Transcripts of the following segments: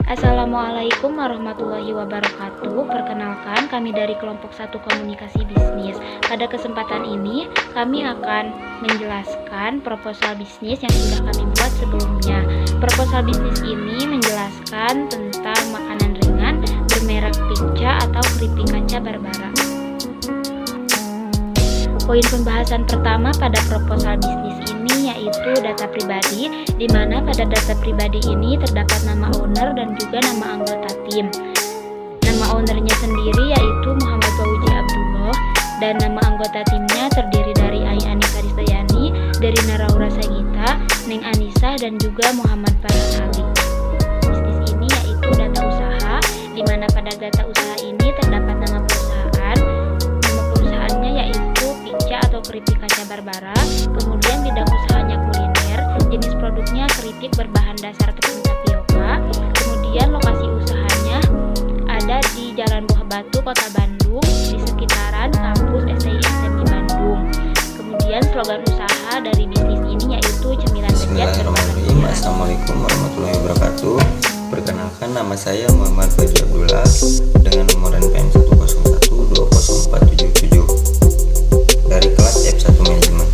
Assalamualaikum warahmatullahi wabarakatuh. Perkenalkan, kami dari kelompok 1 komunikasi bisnis. Pada kesempatan ini, kami akan menjelaskan proposal bisnis yang sudah kami buat sebelumnya. Proposal bisnis ini menjelaskan tentang makanan ringan bermerek Pizza atau keripik kaca Barbara. Poin pembahasan pertama pada proposal bisnis ini yaitu data pribadi, di mana pada data pribadi ini terdapat nama owner dan juga nama anggota tim. Nama ownernya sendiri yaitu Muhammad Fauzi Abdullah, dan nama anggota timnya terdiri dari Ai Anissa Rizayani, dari Naraura Sagita, Neng Anissa, dan juga Muhammad Farhan Ali. Bisnis ini yaitu data usaha, di mana pada data usaha ini terdapat nama perusahaan. Nama perusahaannya yaitu Pizza atau keripik kaca Barbara. Kemudian bidang usahanya kuliner, jenis produknya keripik berbahan dasar tepung tapioka. Kemudian lokasi usahanya ada di Jalan Buah Batu, Kota Bandung, di sekitaran kampus STI/SMI Bandung. Kemudian slogan usaha dari bisnis ini yaitu cemilan lezat berbahan Bismillahirrahmanirrahim. Assalamualaikum warahmatullahi wabarakatuh. Perkenalkan, nama saya Muhammad Fauzi Abdullah dengan nomor NPM 101204777 dari kelas F1 Manajemen.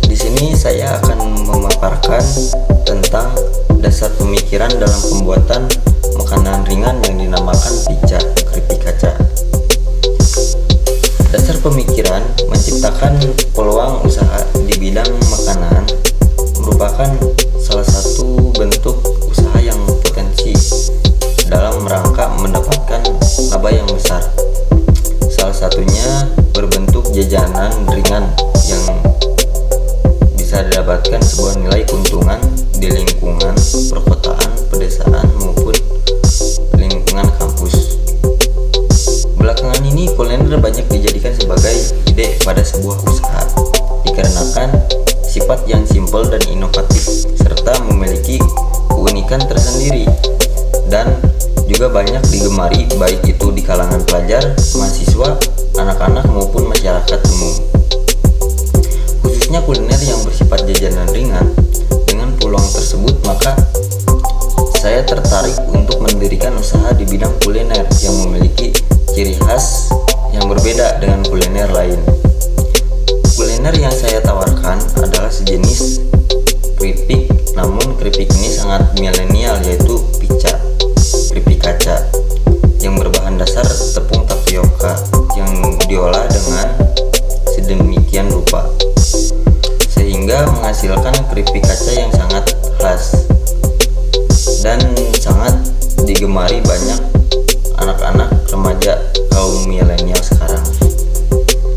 Di sini saya akan memaparkan tentang dasar pemikiran dalam pembuatan makanan ringan yang dinamakan pizza keripik kaca. Dasar pemikiran menciptakan peluang usaha di bidang makanan merupakan salah satu bentuk usaha yang potensi dalam rangka mendapatkan laba yang besar. Salah satunya berbentuk jajanan ringan yang bisa didapatkan sebuah nilai keuntungan di lingkungan perkotaan, pedesaan maupun lingkungan kampus. Belakangan ini kuliner banyak dijadikan sebagai ide pada sebuah usaha dikarenakan sifat yang simpel dan inovatif serta memiliki keunikan tersendiri, dan juga banyak digemari baik itu di kalangan pelajar, mahasiswa, anak-anak maupun masyarakat umum. Khususnya kuliner yang bersifat jajanan ringan. Dengan peluang tersebut, maka saya tertarik untuk mendirikan usaha di bidang kuliner yang memiliki ciri khas yang berbeda dengan kuliner lain. Kuliner yang saya tawarkan adalah sejenis keripik, namun keripik ini sangat milenial, yaitu pizza keripik kaca yang berbahan dasar tepung tapioka yang diolah dengan sedemikian rupa sehingga menghasilkan keripik kaca yang sangat khas dan sangat digemari banyak anak-anak remaja kaum milenial sekarang.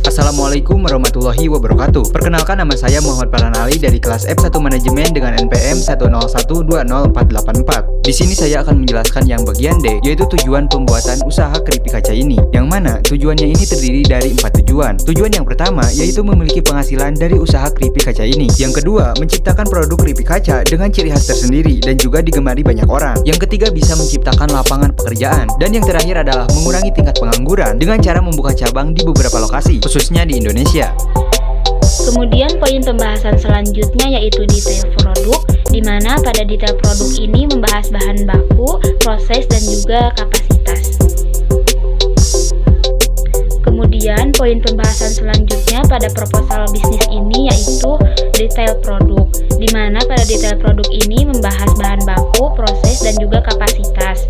Assalamualaikum warahmatullahi wabarakatuh. Perkenalkan, nama saya Muhammad Farhan Ali dari kelas F1 Manajemen dengan NPM 1012044. Di sini saya akan menjelaskan yang bagian D, yaitu tujuan pembuatan usaha keripik kaca ini. Yang mana tujuannya ini terdiri dari 4 tujuan. Tujuan yang pertama yaitu memiliki penghasilan dari usaha keripik kaca ini. Yang kedua, menciptakan produk keripik kaca dengan ciri khas tersendiri dan juga digemari banyak orang. Yang ketiga, bisa menciptakan lapangan pekerjaan. Dan yang terakhir adalah mengurangi tingkat pengangguran dengan cara membuka cabang di beberapa lokasi, khususnya di Indonesia. Kemudian poin pembahasan selanjutnya yaitu detail produk, di mana pada detail produk ini membahas bahan baku, proses, dan juga kapasitas. Kemudian poin pembahasan selanjutnya pada proposal bisnis ini yaitu detail produk, di mana pada detail produk ini membahas bahan baku, proses, dan juga kapasitas.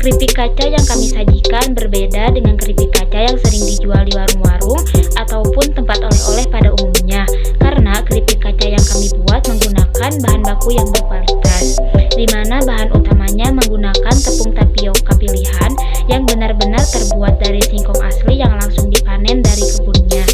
Keripik kaca yang kami sajikan berbeda dengan keripik kaca yang sering dijual di warung-warung ataupun tempat oleh-oleh pada umumnya, karena keripik kaca yang kami buat menggunakan bahan baku yang berkualitas, di mana bahan utamanya menggunakan tepung tapioka pilihan yang benar-benar terbuat dari singkong asli yang langsung dipanen dari kebunnya.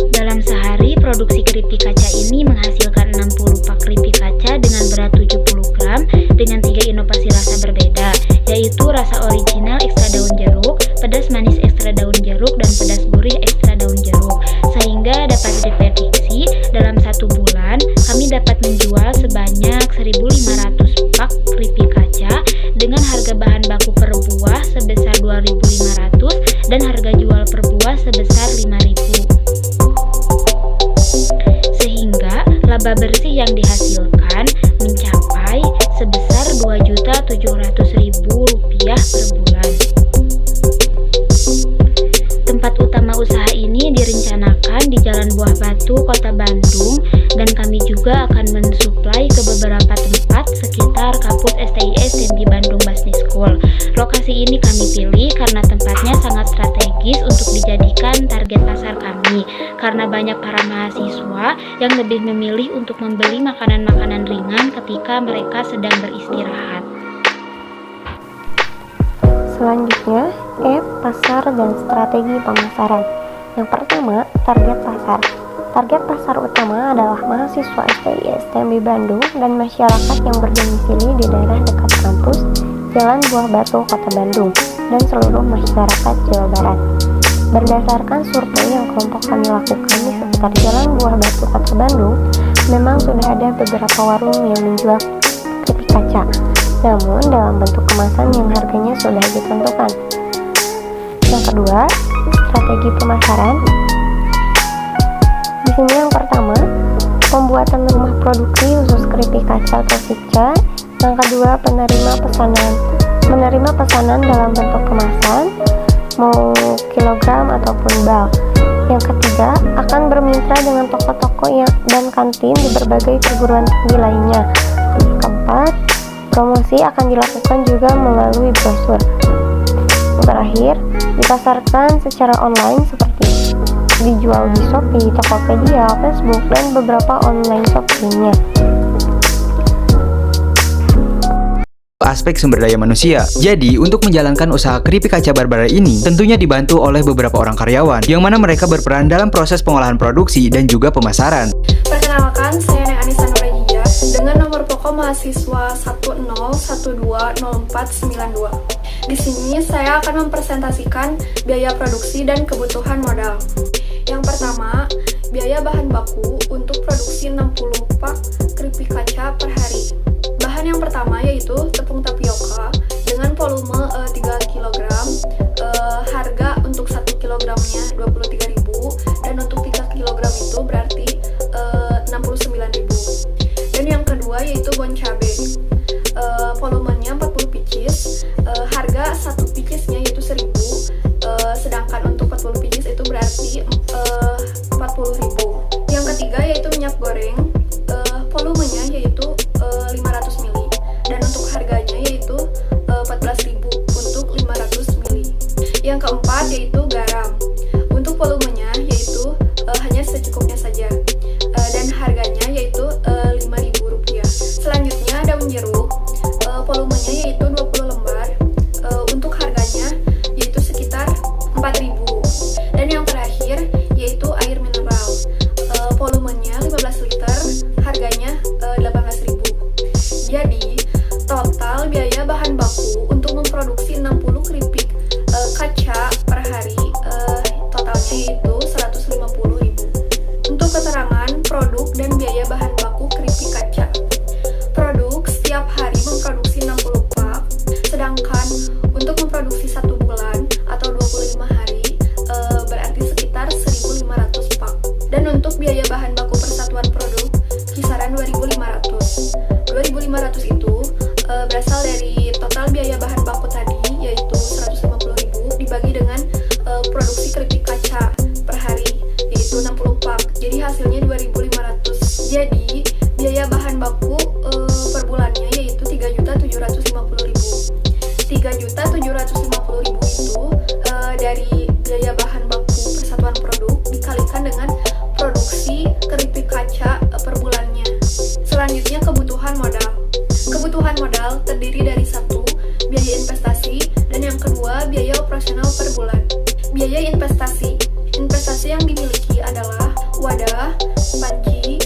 Dalam sehari, produksi keripik kaca ini menghasilkan 60 pak keripik kaca dengan berat 70 gram dengan 3 inovasi rasa berbeda, yaitu rasa original ekstra daun jeruk, pedas manis ekstra daun jeruk, dan pedas gurih ekstra daun jeruk. Sehingga dapat diprediksi dalam 1 bulan kami dapat menjual sebanyak 1.500 pak keripik kaca dengan harga bahan baku per buah sebesar 2.500 dan harga jual per buah sebesar 5.000. Sehingga laba bersih yang dihasilkan mencapai sebesar Rp2.700.000 per bulan. Tempat utama usaha ini direncanakan di Jalan Buah Batu, Kota Bandung, dan kami juga akan mensuplai ke beberapa tempat sekitar kampus STIS dan di Bandung Business School. Lokasi ini kami pilih karena tempatnya sangat strategis untuk dijadikan target pasar kami, karena banyak para mahasiswa yang lebih memilih untuk membeli makanan-makanan ringan ketika mereka sedang beristirahat. Selanjutnya, pasar dan strategi pemasaran. Yang pertama, target pasar. Target pasar utama adalah mahasiswa STIS STMB Bandung dan masyarakat yang berdomisili di daerah dekat kampus Jalan Buah Batu, Kota Bandung, dan seluruh masyarakat Jawa Barat. Berdasarkan survei yang kelompok kami lakukan di sekitar Jalan Buah Batu, Kota Bandung, memang sudah ada beberapa warung yang menjual keripik kaca, namun dalam bentuk kemasan yang harganya sudah ditentukan. Yang kedua, strategi pemasaran. Di sini yang pertama, pembuatan rumah produksi khusus keripik kaca atau Fikca. Yang kedua, menerima pesanan dalam bentuk kemasan, mau kilogram ataupun bal. Yang ketiga, akan bermitra dengan toko-toko dan kantin di berbagai perguruan tinggi lainnya. Keempat, promosi akan dilakukan juga melalui brosur. Terakhir, dipasarkan secara online seperti dijual di Shopee, Tokopedia, Facebook, dan beberapa online shop lainnya. Aspek sumber daya manusia. Jadi, untuk menjalankan usaha keripik kaca Barbara ini tentunya dibantu oleh beberapa orang karyawan yang mana mereka berperan dalam proses pengolahan produksi dan juga pemasaran. Perkenalkan, saya Neng Anissa Nurajija dengan nomor pokok mahasiswa 10120492. Di sini saya akan mempresentasikan biaya produksi dan kebutuhan modal. Yang pertama, biaya bahan baku untuk produksi 60 pak keripik kaca per hari. Bahan yang pertama yaitu tepung tapioka dengan volume 3 kg. Harga untuk 1 kilogramnya 23.000 dan untuk 3 kg itu berarti 69.000. Dan yang kedua yaitu bon cabe. Volumenya 40 pieces. Harga 1 piecesnya yaitu 1.000. Sedangkan untuk 40 pieces itu berarti 40.000. Yang ketiga yaitu minyak goreng. Volumenya yaitu 500 ml dan untuk harganya yaitu 14.000 untuk 500 ml. Yang keempat yaitu garam. Untuk volumenya yaitu hanya secukupnya saja dan harganya yaitu Rp5.000. Selanjutnya daun jeruk. Volumenya yaitu 20 lembar. Untuk harganya yaitu sekitar 4.000. Dan yang terakhir yaitu air mineral. Volumenya 15 liter, harganya 18.000. Jadi, total biaya bahan baku untuk memproduksi 60 keripik kaca per hari totalnya yaitu 150.000. Untuk keterangan produk dan biaya bahan baku keripik kaca. Produk setiap hari memproduksi 60 pak, sedangkan untuk memproduksi 1 bulan atau 25 hari berarti sekitar 1.500 pak. Dan untuk biaya bahan baku persatuan produk kisaran 2.500. 2.500 itu berasal dari total biaya bahan baku tadi yaitu 150.000 dibagi dengan produksi keripik kaca per hari yaitu 60 pak. Jadi hasilnya 2.500. Jadi biaya bahan baku per bulannya yaitu 3.750.000. 3.750.000 itu dari biaya bahan baku persatuan produk dikalikan dengan produksi keripik kaca per bulannya. Selanjutnya kebutuhan modal. Kebutuhan modal terdiri dari 1. Biaya investasi dan yang kedua biaya operasional per bulan. Biaya investasi. Investasi yang dimiliki adalah wadah, panci,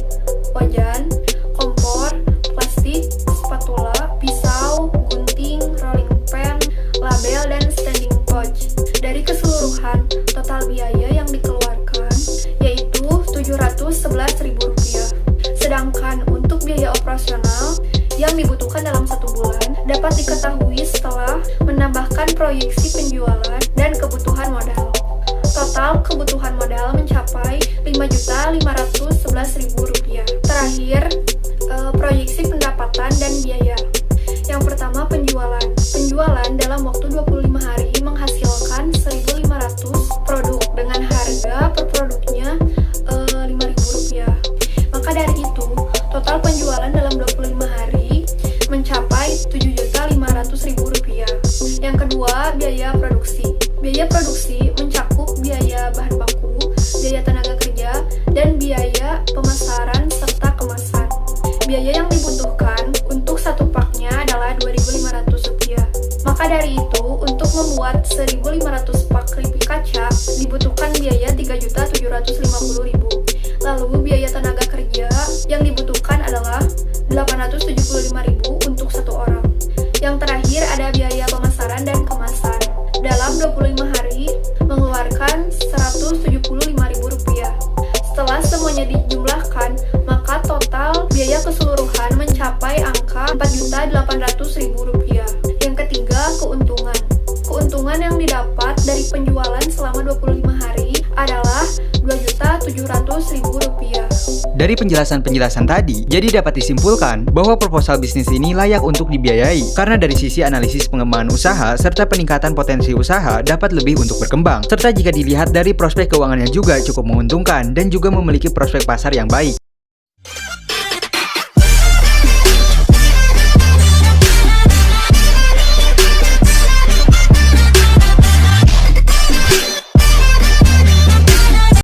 wajan, kompor, plastik, spatula, pisau, gunting, rolling pen, label, dan standing pouch. Dari keseluruhan total biaya yang dikeluarkan yaitu Rp711.000. Sedangkan untuk biaya operasional yang dibutuhkan dalam 1 bulan dapat diketahui setelah menambahkan proyeksi penjualan dan kebutuhan modal. Total kebutuhan modal mencapai Rp5.511.000. Terakhir, proyeksi pendapatan dan biaya. Yang pertama, penjualan. Penjualan dalam waktu 25 hari menghasilkan 1.500 produk dengan harga per produknya Rp5.000. Maka dari itu, total penjualan dalam 25 hari mencapai Rp7.500.000. Yang kedua, biaya produksi. Biaya produksi mencakup biaya bahan baku, biaya tenaga kerja, dan biaya pemasaran serta kemasan. Biaya yang dibutuhkan untuk satu paknya adalah Rp2.500. Maka dari itu, untuk membuat 1.500 pak keripik kaca dibutuhkan biaya Rp3.750.000. Lalu biaya tenaga kerja yang dibutuhkan adalah Rp875.000 untuk satu orang. Yang terakhir ada biaya pemasaran dan kemasan. Dalam 25 hari mengeluarkan Rp175.000. Setelah semuanya dijumlahkan, maka total biaya keseluruhan mencapai angka Rp4.800.000. Yang ketiga, keuntungan. Keuntungan yang didapat dari penjualan selama 25 hari adalah Rp2.700.000. Dari penjelasan-penjelasan tadi, jadi dapat disimpulkan bahwa proposal bisnis ini layak untuk dibiayai karena dari sisi analisis pengembangan usaha serta peningkatan potensi usaha dapat lebih untuk berkembang. Serta jika dilihat dari prospek keuangannya juga cukup menguntungkan dan juga memiliki prospek pasar yang baik.